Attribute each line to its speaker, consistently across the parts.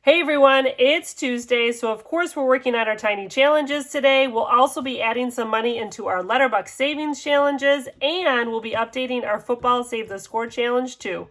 Speaker 1: Hey everyone, it's Tuesday, so of course we're working on our tiny challenges today. We'll also be adding some money into our Letterbox savings challenges, and we'll be updating our football save the score challenge too.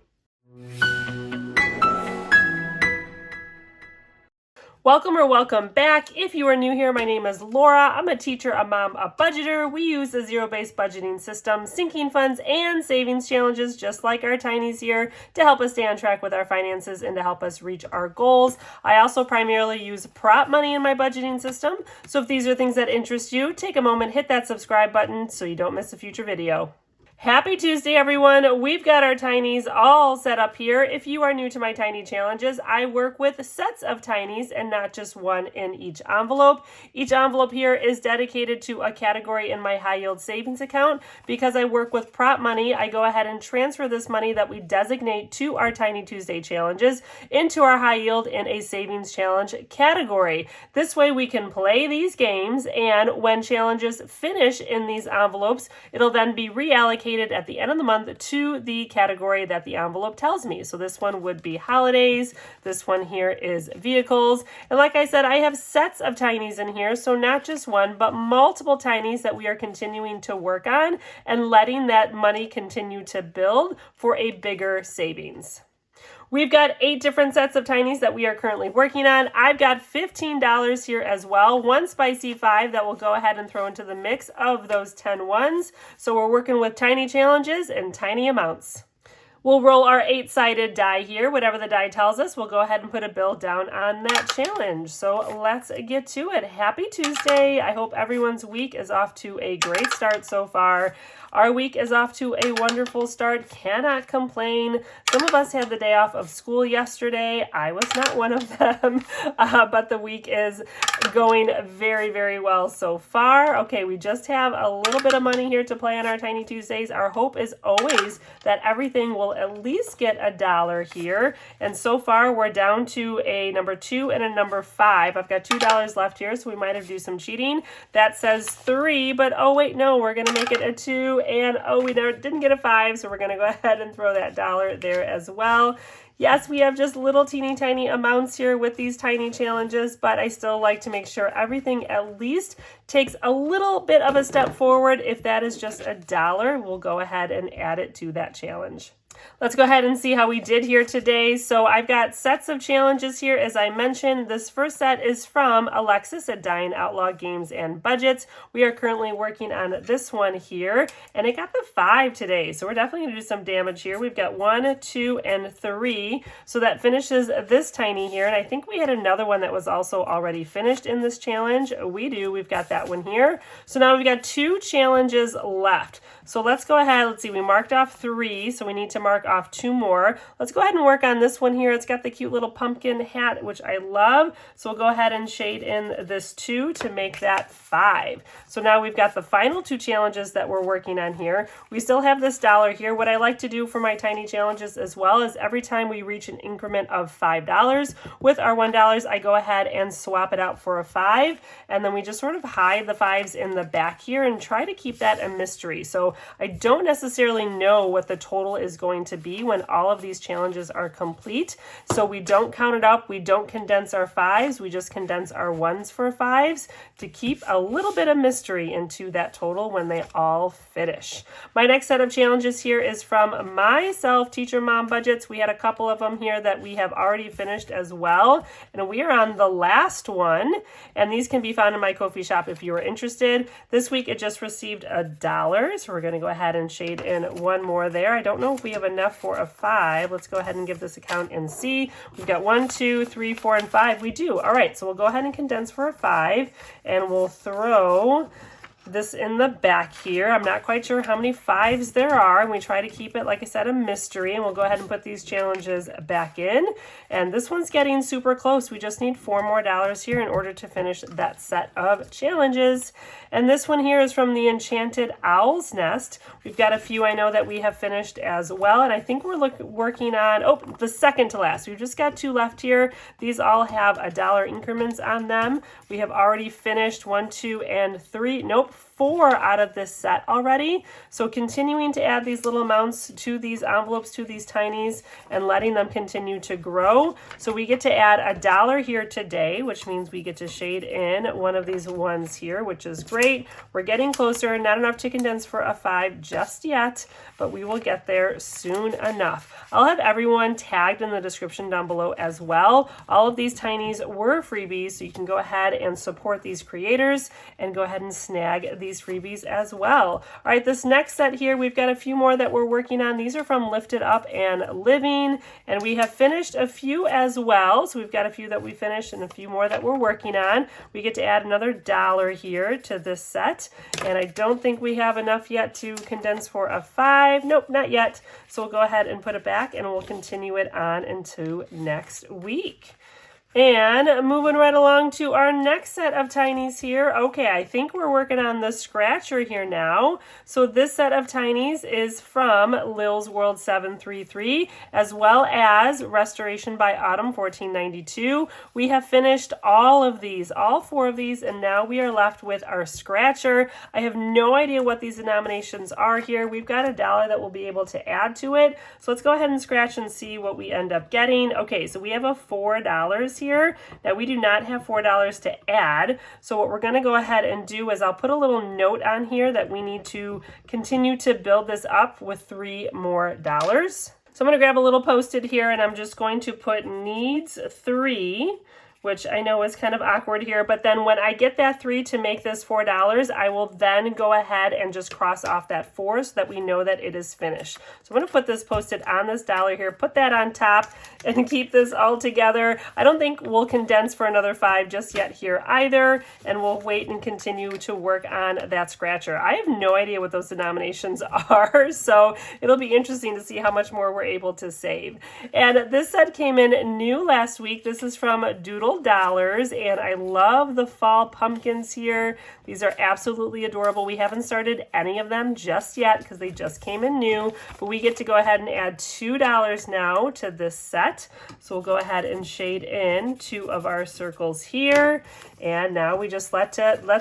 Speaker 1: Welcome back. If you are new here, my name is Laura. I'm a teacher, a mom, a budgeter. We use a zero-based budgeting system, sinking funds, and savings challenges, just like our tinies here, to help us stay on track with our finances and to help us reach our goals. I also primarily use prop money in my budgeting system. So if these are things that interest you, take a moment, hit that subscribe button so you don't miss a future video. Happy Tuesday, everyone. We've got our tinies all set up here. If you are new to my tiny challenges, I work with sets of tinies and not just one in each envelope. Each envelope here is dedicated to a category in my high yield savings account. Because I work with prop money, I go ahead and transfer this money that we designate to our Tiny Tuesday challenges into our high yield in a savings challenge category. This way we can play these games, and when challenges finish in these envelopes, it'll then be reallocated at the end of the month to the category that the envelope tells me. So this one would be holidays. This one here is vehicles. And like I said, I have sets of tinies in here. So not just one, but multiple tinies that we are continuing to work on and letting that money continue to build for a bigger savings. We've got 8 different sets of tinies that we are currently working on. I've got $15 here as well, one spicy 5 that we'll go ahead and throw into the mix of those 10 ones. So we're working with tiny challenges and tiny amounts. We'll roll our 8-sided die here. Whatever the die tells us, we'll go ahead and put a bill down on that challenge. So let's get to it. Happy Tuesday. I hope everyone's week is off to a great start so far. Our week is off to a wonderful start. Cannot complain. Some of us had the day off of school yesterday. I was not one of them, but the week is going very, very well so far. Okay, we just have a little bit of money here to play on our Tiny Tuesdays. Our hope is always that everything will at least get $1 here. And so far, we're down to a number 2 and a number 5. I've got $2 left here, so we might have to do some cheating. That says 3, but oh wait, no, we're going to make it a 2. And oh, we didn't get a 5, so we're going to go ahead and throw that $1 there as well. Yes, we have just little teeny tiny amounts here with these tiny challenges, but I still like to make sure everything at least takes a little bit of a step forward. If that is just $1, we'll go ahead and add it to that challenge. Let's go ahead and see how we did here today. So I've got sets of challenges here. As I mentioned, this first set is from Alexis at Dying Outlaw Games and Budgets. We are currently working on this one here, and it got the 5 today. So we're definitely going to do some damage here. We've got 1, 2, and 3. So that finishes this tiny here. And I think we had another one that was also already finished in this challenge. We do. We've got that one here. So now we've got 2 challenges left. So let's go ahead. Let's see. We marked off 3, so we need to mark off 2 more. Let's go ahead and work on this one here. It's got the cute little pumpkin hat, which I love. So we'll go ahead and shade in this 2 to make that 5. So now we've got the final 2 challenges that we're working on here. We still have this $1 here. What I like to do for my tiny challenges as well is every time we reach an increment of $5 with our $1, I go ahead and swap it out for a 5. And then we just sort of hide the 5s in the back here and try to keep that a mystery. So I don't necessarily know what the total is going to be when all of these challenges are complete. So we don't count it up. We don't condense our 5s. We just condense our 1s for 5s to keep a little bit of mystery into that total when they all finish. My next set of challenges here is from myself, TeacherMomBudgets. We had a couple of them here that we have already finished as well. And we are on the last one. And these can be found in my Ko-fi shop if you are interested. This week it just received $1. So we're going to go ahead and shade in 1 more there. I don't know if we have enough for a 5. Let's go ahead and give this a count and see. We've got 1, 2, 3, 4, and 5. We do. All right, so we'll go ahead and condense for a 5, and we'll throw this in the back here. I'm not quite sure how many 5s there are, and we try to keep it, like I said, a mystery, and we'll go ahead and put these challenges back in. And this one's getting super close. We just need $4 more here in order to finish that set of challenges. And this one here is from the Enchanted Owl's Nest. We've got a few I know that we have finished as well, and I think we're working on, the second to last. We've just got 2 left here. These all have $1 increments on them. We have already finished 1, 2, and 3. Nope. 4 out of this set already. So continuing to add these little amounts to these envelopes, to these tinies, and letting them continue to grow. So we get to add $1 here today, which means we get to shade in one of these ones here, which is great. We're getting closer, not enough to condense for a 5 just yet, but we will get there soon enough. I'll have everyone tagged in the description down below as well. All of these tinies were freebies, so you can go ahead and support these creators and go ahead and snag these freebies as well. All right, this next set here, we've got a few more that we're working on. These are from Lifted Up and Living, and we have finished a few as well. So we've got a few that we finished and a few more that we're working on. We get to add another $1 here to this set, and I don't think we have enough yet to condense for a 5. Nope, not yet. So we'll go ahead and put it back, and we'll continue it on into next week. And moving right along to our next set of tinies here. Okay, I think we're working on the scratcher here now. So this set of tinies is from Lil's World 733, as well as Restoration by Autumn 1492. We have finished all of these, all 4 of these, and now we are left with our scratcher. I have no idea what these denominations are here. We've got $1 that we'll be able to add to it. So let's go ahead and scratch and see what we end up getting. Okay, so we have a $4 here. Now we do not have $4 to add, so what we're going to go ahead and do is I'll put a little note on here that we need to continue to build this up with 3 more dollars. So I'm going to grab a little Post-it here, and I'm just going to put needs 3, which I know is kind of awkward here, but then when I get that 3 to make this $4, I will then go ahead and just cross off that 4 so that we know that it is finished. So I'm going to put this Post-it on this dollar here, put that on top, and keep this all together. I don't think we'll condense for another 5 just yet here either, and we'll wait and continue to work on that scratcher. I have no idea what those denominations are, so it'll be interesting to see how much more we're able to save. And this set came in new last week. This is from Doodle Dollars, and I love the fall pumpkins here. These are absolutely adorable. We haven't started any of them just yet because they just came in new, but we get to go ahead and add $2 now to this set. So we'll go ahead and shade in 2 of our circles here, and now we just let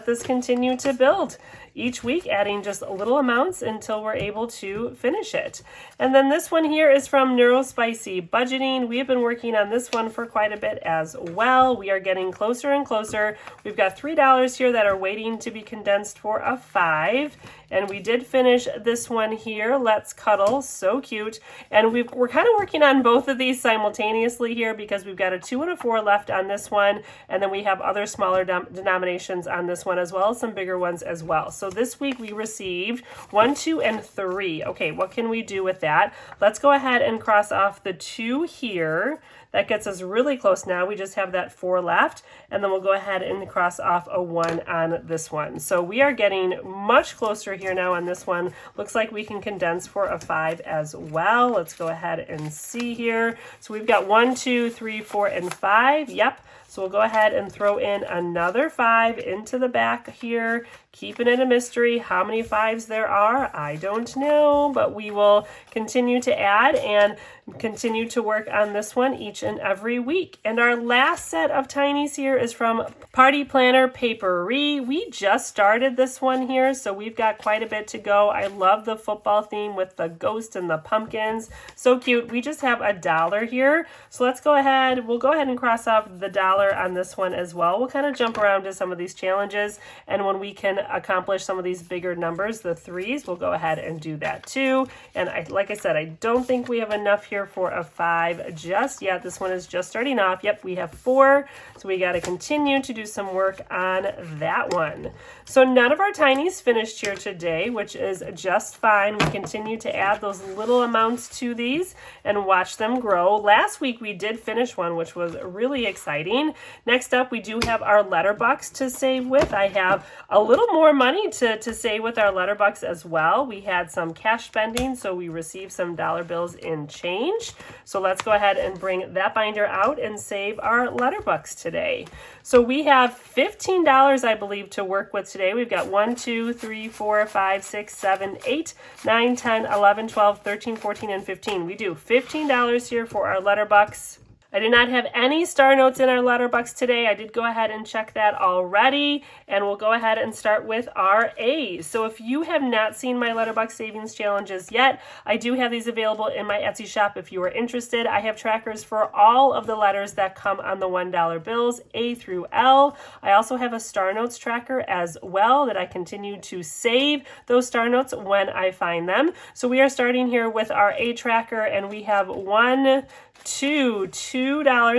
Speaker 1: this continue to build. Each week adding just little amounts until we're able to finish it. And then this one here is from Neurospicy Budgeting. We have been working on this one for quite a bit as well. We are getting closer and closer. We've got $3 here that are waiting to be condensed for a 5. And we did finish this one here, Let's Cuddle, so cute. And we're kind of working on both of these simultaneously here because we've got a 2 and a 4 left on this one, and then we have other smaller denominations on this one as well as some bigger ones as well. So this week we received 1, 2, and 3. Okay, what can we do with that? Let's go ahead and cross off the 2 here. That gets us really close now. We just have that 4 left, and then we'll go ahead and cross off a 1 on this one. So we are getting much closer here now on this one. Looks like we can condense for a 5 as well. Let's go ahead and see here. So we've got 1, 2, 3, 4, and 5. Yep. So we'll go ahead and throw in another 5 into the back here, keeping it a mystery. How many 5s there are, I don't know, but we will continue to add and continue to work on this one each and every week. And our last set of tinies here is from Party Planner Papery. We just started this one here, so we've got quite a bit to go. I love the football theme with the ghost and the pumpkins. So cute. We just have $1 here. So let's go ahead. We'll go ahead and cross off the $1 on this one as well. We'll kind of jump around to some of these challenges, and when we can accomplish some of these bigger numbers, the 3s, we'll go ahead and do that too. And like I said, I don't think we have enough here for a 5 just yet. This one is just starting off. Yep, we have 4, so we got to continue to do some work on that one. So none of our tinies finished here today, which is just fine. We continue to add those little amounts to these and watch them grow. Last week we did finish one, which was really exciting. Next up, we do have our letterbox to save with. I have a little more money to save with our letterbox as well. We had some cash spending, so we received some dollar bills in change. So let's go ahead and bring that binder out and save our letterbox today. So we have $15, I believe, to work with today. We've got 1, 2, 3, 4, 5, 6, 7, 8, 9, 10, 11, 12, 13, 14, and 15. We do $15 here for our letterbox. I did not have any star notes in our letterbox today. I did go ahead and check that already, and we'll go ahead and start with our A's. So if you have not seen my letterbox savings challenges yet, I do have these available in my Etsy shop if you are interested. I have trackers for all of the letters that come on the $1 bills, A through L. I also have a star notes tracker as well that I continue to save those star notes when I find them. So we are starting here with our A tracker, and we have $2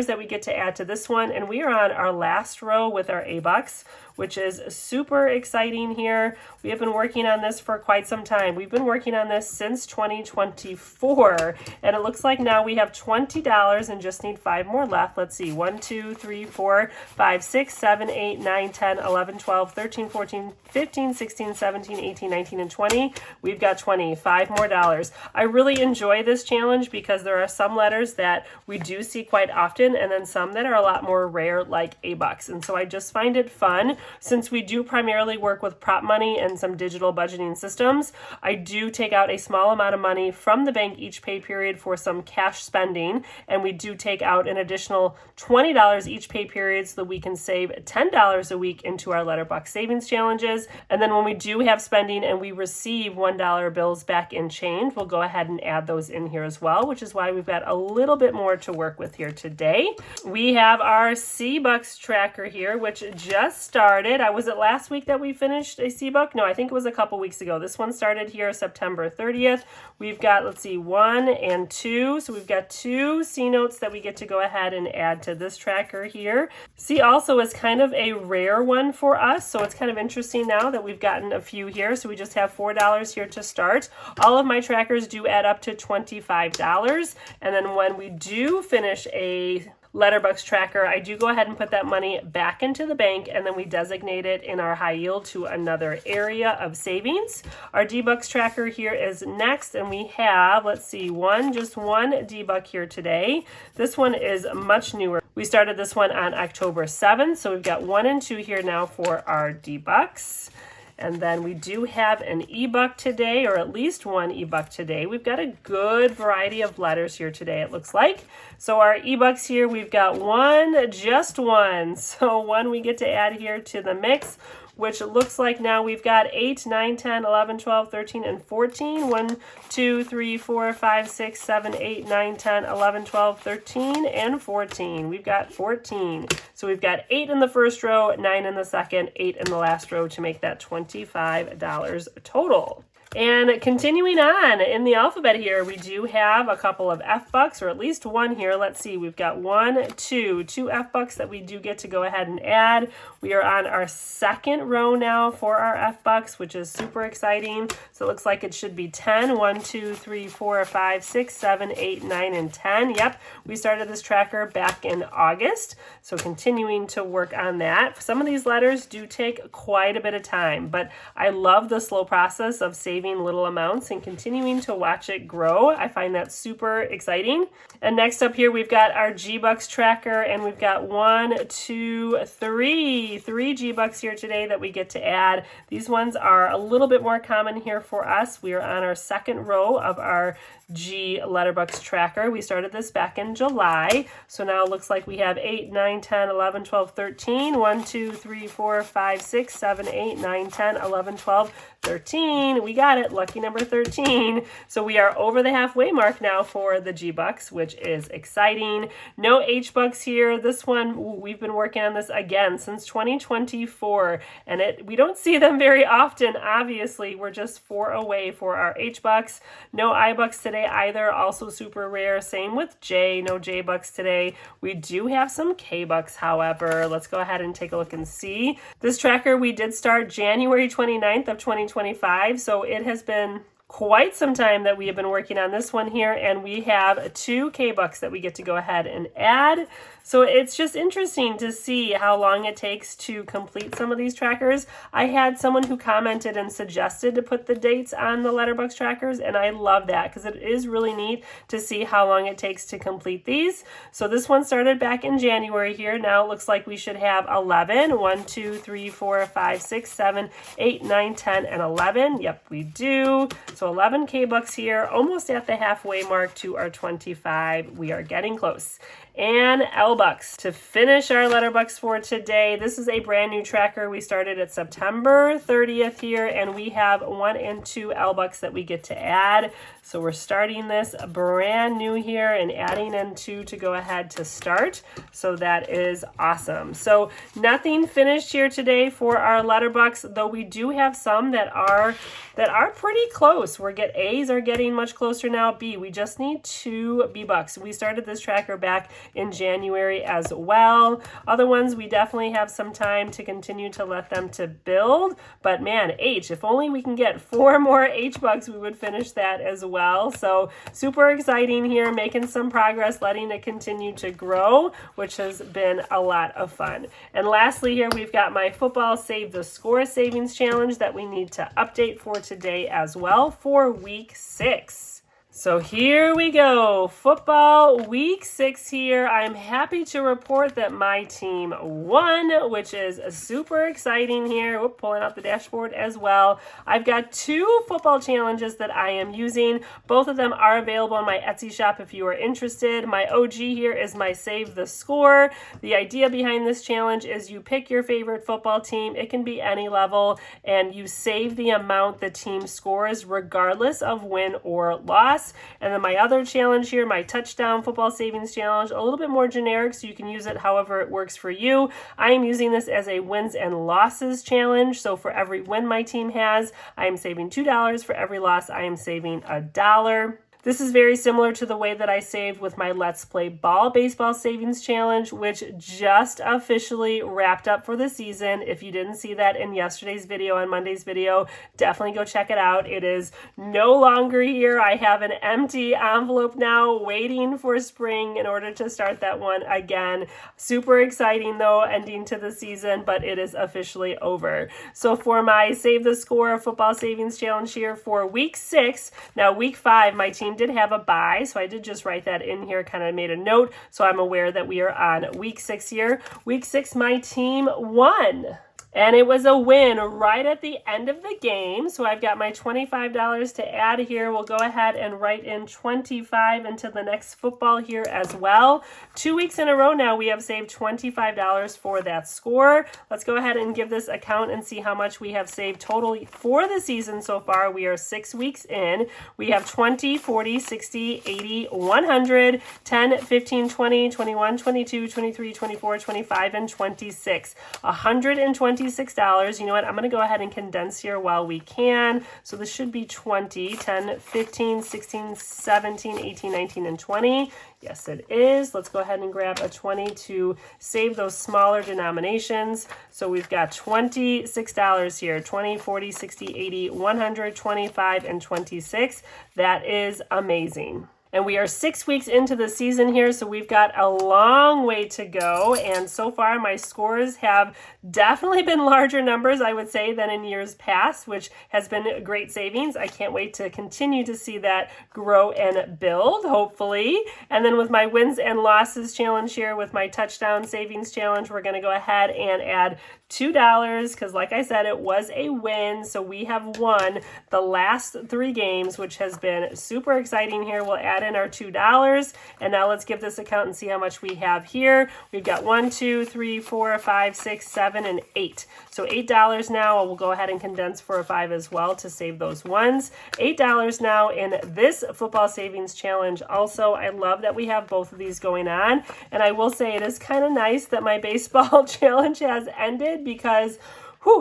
Speaker 1: that we get to add to this one, and we are on our last row with our A bucks, which is super exciting here. We have been working on this for quite some time. We've been working on this since 2024, and it looks like now we have $20 and just need 5 more left. Let's see, 1, 2, 3, 4, 5, 6, 7, 8, 9, 10, 11, 12, 13, 14, 15, 16, 17, 18, 19, and 20. We've got 20, 5 more dollars. I really enjoy this challenge because there are some letters that we do see quite often, and then some that are a lot more rare, like A bucks. And so I just find it fun. Since we do primarily work with prop money and some digital budgeting systems, I do take out a small amount of money from the bank each pay period for some cash spending, and we do take out an additional $20 each pay period so that we can save $10 a week into our letterbox savings challenges. And then when we do have spending and we receive $1 bills back in change, we'll go ahead and add those in here as well, which is why we've got a little bit more to work with here today. We have our C bucks tracker here, which just started. Was it last week that we finished a C buck? No, I think it was a couple weeks ago. This one started here September 30th. We've got, let's see, 1 and 2. So we've got 2 C notes that we get to go ahead and add to this tracker here. C also is kind of a rare one for us, so it's kind of interesting now that we've gotten a few here. So we just have $4 here to start. All of my trackers do add up to $25. And then when we do finish a letterbox tracker, I do go ahead and put that money back into the bank, and then we designate it in our high yield to another area of savings. Our D-Bucks tracker here is next, and we have, let's see, just one D-Buck here today. This one is much newer. We started this one on October 7th, so we've got 1 and 2 here now for our D-Bucks. And then we do have an E-Buck today, or at least one E-Buck today. We've got a good variety of letters here today, it looks like. So our E-Bucks here, we've got just one. So one we get to add here to the mix, which it looks like now we've got 8, 9, 10, 11, 12, 13, and 14. 1, 2, 3, 4, 5, 6, 7, 8, 9, 10, 11, 12, 13, and 14. We've got 14. So we've got 8 in the first row, 9 in the second, 8 in the last row to make that $25 total. And continuing on in the alphabet here, we do have a couple of F bucks, or at least one here. Let's see, we've got 2 F bucks that we do get to go ahead and add. We are on our second row now for our F bucks, which is super exciting. So it looks like it should be 10. 1, 2, 3, 4, 5, 6, 7, 8, 9, and 10. Yep, we started this tracker back in August. So continuing to work on that. Some of these letters do take quite a bit of time, but I love the slow process of saving little amounts and continuing to watch it grow. I find that super exciting. And next up here, we've got our G-Bucks tracker, and we've got 3 G-Bucks here today that we get to add. These ones are a little bit more common here for us. We are on our second row of our G letterbox tracker. We started this back in July. So now it looks like we have 8, 9, 10, 11, 12, 13. 1, 2, 3, 4, 5, 6, 7, 8, 9, 10, 11, 12, 13. We got it. Lucky number 13. So we are over the halfway mark now for the G-Bucks, which is exciting. No H-Bucks here. This one, we've been working on this again since 2024, and we don't see them very often. Obviously, we're just 4 away for our H-Bucks. No I-Bucks today either, also super rare. Same with J, no J-Bucks today. We do have some K-Bucks, however. Let's go ahead and take a look and see. This tracker we did start January 29th of 2025, so it has been quite some time that we have been working on this one here, and we have 2 K-Bucks that we get to go ahead and add. So it's just interesting to see how long it takes to complete some of these trackers. I had someone who commented and suggested to put the dates on the letterbox trackers, and I love that because it is really neat to see how long it takes to complete these. So this one started back in January here. Now it looks like we should have 11. 1, 2, 3, 4, 5, 6, 7, 8, 9, 10, and 11. Yep, we do. So 11 K-Bucks here, almost at the halfway mark to our 25. We are getting close. and L-Bucks. To finish our Letterbucks for today, this is a brand new tracker. We started at September 30th here, and we have 1 and 2 L-Bucks that we get to add. So we're starting this brand new here and adding in 2 to go ahead to start. So that is awesome. So nothing finished here today for our Letterbucks, though we do have some that are pretty close. A's are getting much closer now. B, we just need 2 B-Bucks. We started this tracker back in January as well. Other ones, we definitely have some time to continue to let them to build. But man, H, if only we can get 4 more H-Bucks, we would finish that as well. So super exciting here, making some progress, letting it continue to grow, which has been a lot of fun. And lastly here, we've got my football Save the Score savings challenge that we need to update for today as well for week 6. So here we go, football week 6 here. I'm happy to report that my team won, which is super exciting here. We're pulling out the dashboard as well. I've got 2 football challenges that I am using. Both of them are available on my Etsy shop if you are interested. My OG here is my Save the Score. The idea behind this challenge is you pick your favorite football team. It can be any level, and you save the amount the team scores regardless of win or loss. And then my other challenge here, my touchdown football savings challenge, a little bit more generic, so you can use it however it works for you. I am using this as a wins and losses challenge. So for every win my team has, I am saving $2. For every loss, I am saving $1. This is very similar to the way that I saved with my Let's Play Ball Baseball Savings Challenge, which just officially wrapped up for the season. If you didn't see that in yesterday's video, on Monday's video, definitely go check it out. It is no longer here. I have an empty envelope now waiting for spring in order to start that one again. Super exciting though, ending to the season, but it is officially over. So for my Save the Score Football Savings Challenge here for week 6, now week 5, my team did have a bye, so I did just write that in here, kind of made a note, so I'm aware that we are on week 6 here. Week 6, my team won. And it was a win right at the end of the game. So I've got my $25 to add here. We'll go ahead and write in 25 into the next football here as well. 2 weeks in a row now, we have saved $25 for that score. Let's go ahead and give this a count and see how much we have saved total for the season so far. We are 6 weeks in. We have 20, 40, 60, 80, 100, 10, 15, 20, 21, 22, 23, 24, 25, and 26. $126. You know what? I'm going to go ahead and condense here while we can. So this should be 20, 10, 15, 16, 17, 18, 19, and 20. Yes, it is. Let's go ahead and grab a 20 to save those smaller denominations. So we've got $26 here, 20, 40, 60, 80, 100, 25, and 26. That is amazing. And we are 6 weeks into the season here, so we've got a long way to go. And so far, my scores have definitely been larger numbers, I would say, than in years past, which has been great savings. I can't wait to continue to see that grow and build, hopefully. And then with my wins and losses challenge here, with my touchdown savings challenge, we're going to go ahead and add $2 because, like I said, it was a win. So we have won the last 3 games, which has been super exciting here. We'll add in our $2. And now let's give this a count and see how much we have here. We've got 1, 2, 3, 4, 5, 6, 7, and 8. So $8 now. We'll go ahead and condense for a 5 as well to save those ones. $8 now in this football savings challenge. Also, I love that we have both of these going on. And I will say it is kind of nice that my baseball challenge has ended, because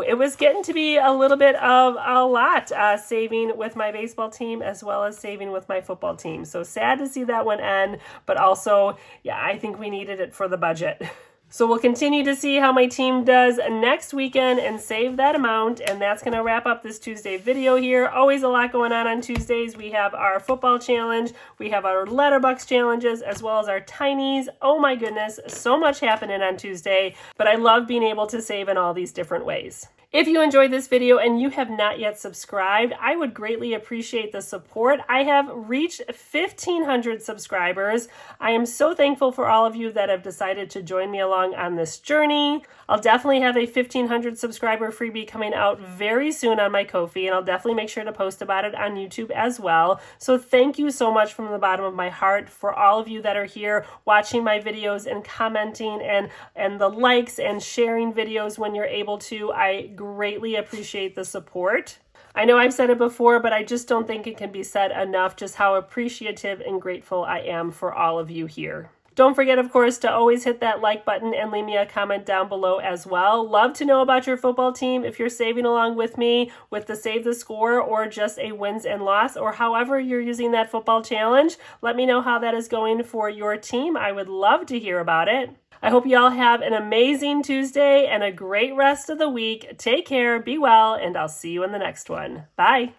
Speaker 1: it was getting to be a little bit of a lot saving with my baseball team as well as saving with my football team. So sad to see that one end, but also, yeah, I think we needed it for the budget. So we'll continue to see how my team does next weekend and save that amount. And that's going to wrap up this Tuesday video here. Always a lot going on Tuesdays. We have our football challenge. We have our Letterbucks challenges as well as our Tinies. Oh my goodness, so much happening on Tuesday. But I love being able to save in all these different ways. If you enjoyed this video and you have not yet subscribed, I would greatly appreciate the support. I have reached 1,500 subscribers. I am so thankful for all of you that have decided to join me along on this journey. I'll definitely have a 1,500 subscriber freebie coming out very soon on my Ko-fi, and I'll definitely make sure to post about it on YouTube as well. So thank you so much from the bottom of my heart for all of you that are here watching my videos and commenting and the likes and sharing videos when you're able to. I greatly appreciate the support. I know I've said it before, but I just don't think it can be said enough just how appreciative and grateful I am for all of you here. Don't forget, of course, to always hit that like button and leave me a comment down below as well. Love to know about your football team if you're saving along with me with the Save the Score or just a wins and loss or however you're using that football challenge. Let me know how that is going for your team. I would love to hear about it. I hope you all have an amazing Tuesday and a great rest of the week. Take care, be well, and I'll see you in the next one. Bye.